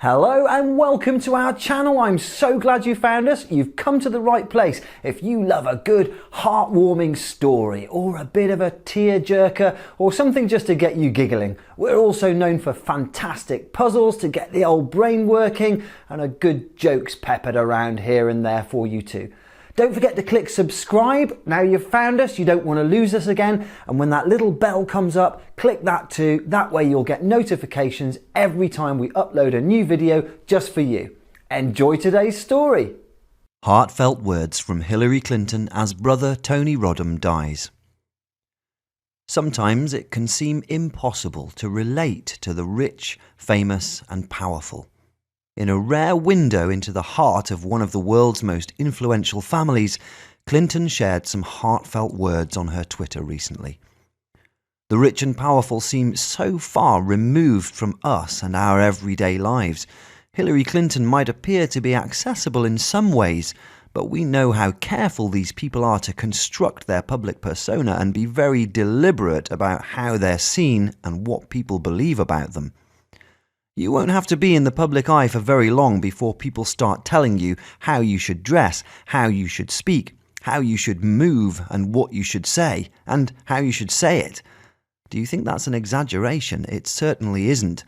Hello and welcome to our channel. I'm so glad you found us. You've come to the right place. If you love a good heartwarming story or a bit of a tear-jerker or something just to get you giggling. We're also known for fantastic puzzles to get the old brain working and a good jokes peppered around here and there for you too. Don't forget to click subscribe. Now you've found us, you don't want to lose us again. And when that little bell comes up, click that too. That way you'll get notifications every time we upload a new video just for you. Enjoy today's story. Heartfelt words from Hillary Clinton as brother Tony Rodham dies. Sometimes it can seem impossible to relate to the rich, famous and powerful. In a rare window into the heart of one of the world's most influential families, Clinton shared some heartfelt words on her Twitter recently. The rich and powerful seem so far removed from us and our everyday lives. Hillary Clinton might appear to be accessible in some ways, but we know how careful these people are to construct their public persona and be very deliberate about how they're seen and what people believe about them. You won't have to be in the public eye for very long before people start telling you how you should dress, how you should speak, how you should move and what you should say, and how you should say it. Do you think that's an exaggeration? It certainly isn't.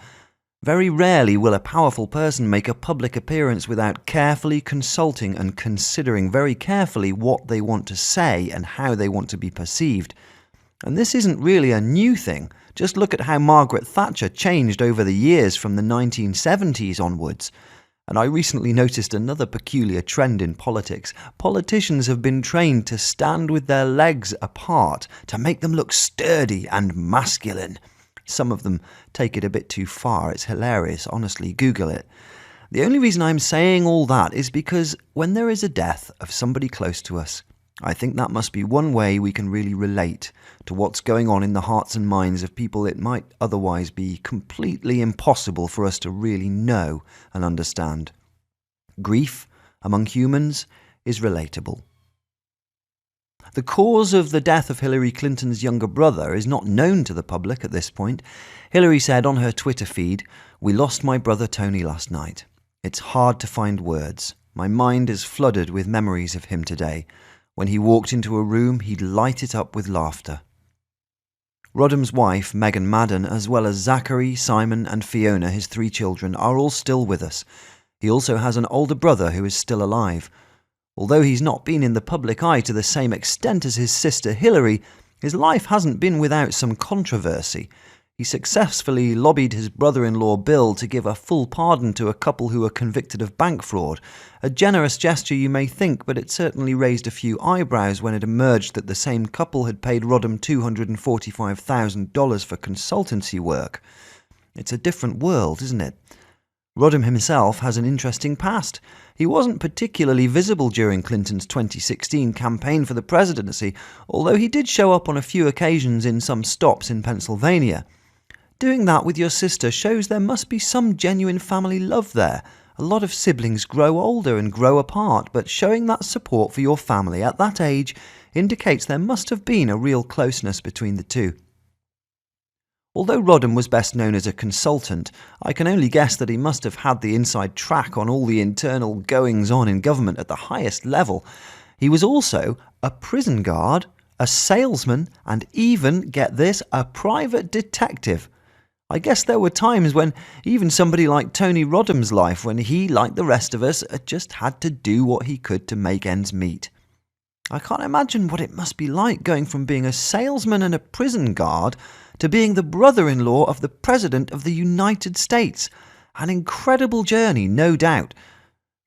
Very rarely will a powerful person make a public appearance without carefully consulting and considering very carefully what they want to say and how they want to be perceived. And this isn't really a new thing. Just look at how Margaret Thatcher changed over the years from the 1970s onwards. And I recently noticed another peculiar trend in politics. Politicians have been trained to stand with their legs apart to make them look sturdy and masculine. Some of them take it a bit too far. It's hilarious, honestly, Google it. The only reason I'm saying all that is because when there is a death of somebody close to us, I think that must be one way we can really relate to what's going on in the hearts and minds of people it might otherwise be completely impossible for us to really know and understand. Grief among humans is relatable. The cause of the death of Hillary Clinton's younger brother is not known to the public at this point. Hillary said on her Twitter feed, "We lost my brother Tony last night. It's hard to find words. My mind is flooded with memories of him today. When he walked into a room, he'd light it up with laughter." Rodham's wife, Megan Madden, as well as Zachary, Simon and Fiona, his 3 children, are all still with us. He also has an older brother who is still alive. Although he's not been in the public eye to the same extent as his sister Hilary, his life hasn't been without some controversy. He successfully lobbied his brother-in-law Bill to give a full pardon to a couple who were convicted of bank fraud. A generous gesture you may think, but it certainly raised a few eyebrows when it emerged that the same couple had paid Rodham $245,000 for consultancy work. It's a different world, isn't it? Rodham himself has an interesting past. He wasn't particularly visible during Clinton's 2016 campaign for the presidency, although he did show up on a few occasions in some stops in Pennsylvania. Doing that with your sister shows there must be some genuine family love there. A lot of siblings grow older and grow apart, but showing that support for your family at that age indicates there must have been a real closeness between the two. Although Rodham was best known as a consultant, I can only guess that he must have had the inside track on all the internal goings-on in government at the highest level. He was also a prison guard, a salesman, and even, get this, a private detective. I guess there were times when even somebody like Tony Rodham's life, when he, like the rest of us, just had to do what he could to make ends meet. I can't imagine what it must be like going from being a salesman and a prison guard to being the brother-in-law of the President of the United States. An incredible journey, no doubt.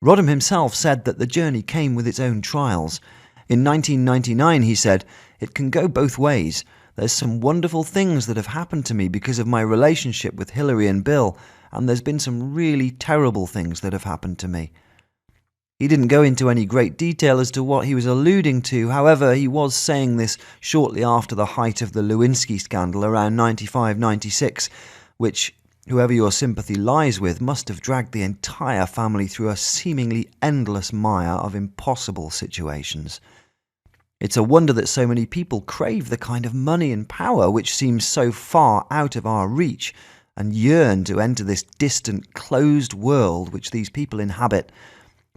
Rodham himself said that the journey came with its own trials. In 1999, he said, "It can go both ways. There's some wonderful things that have happened to me because of my relationship with Hilary and Bill, and there's been some really terrible things that have happened to me." He didn't go into any great detail as to what he was alluding to. However, he was saying this shortly after the height of the Lewinsky scandal around 95-96, which, whoever your sympathy lies with, must have dragged the entire family through a seemingly endless mire of impossible situations. It's a wonder that so many people crave the kind of money and power which seems so far out of our reach, and yearn to enter this distant, closed world which these people inhabit.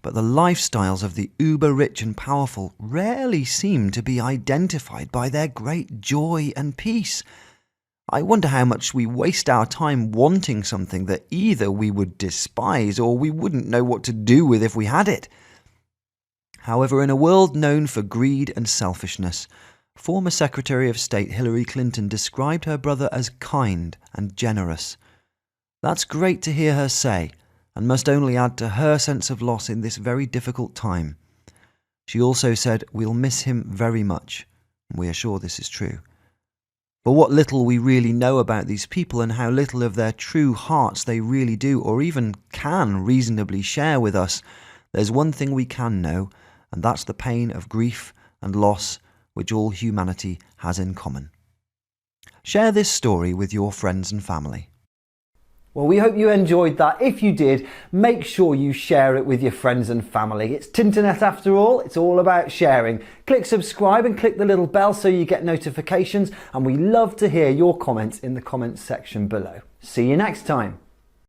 But the lifestyles of the uber-rich and powerful rarely seem to be identified by their great joy and peace. I wonder how much we waste our time wanting something that either we would despise or we wouldn't know what to do with if we had it. However, in a world known for greed and selfishness, former Secretary of State Hilary Clinton described her brother as kind and generous. That's great to hear her say, and must only add to her sense of loss in this very difficult time. She also said, "We'll miss him very much." We are sure this is true. For what little we really know about these people and how little of their true hearts they really do or even can reasonably share with us, there's one thing we can know, and that's the pain of grief and loss which all humanity has in common. Share this story with your friends and family. Well, we hope you enjoyed that. If you did, make sure you share it with your friends and family. It's Tinternet after all. It's all about sharing. Click subscribe and click the little bell so you get notifications. And we love to hear your comments in the comments section below. See you next time.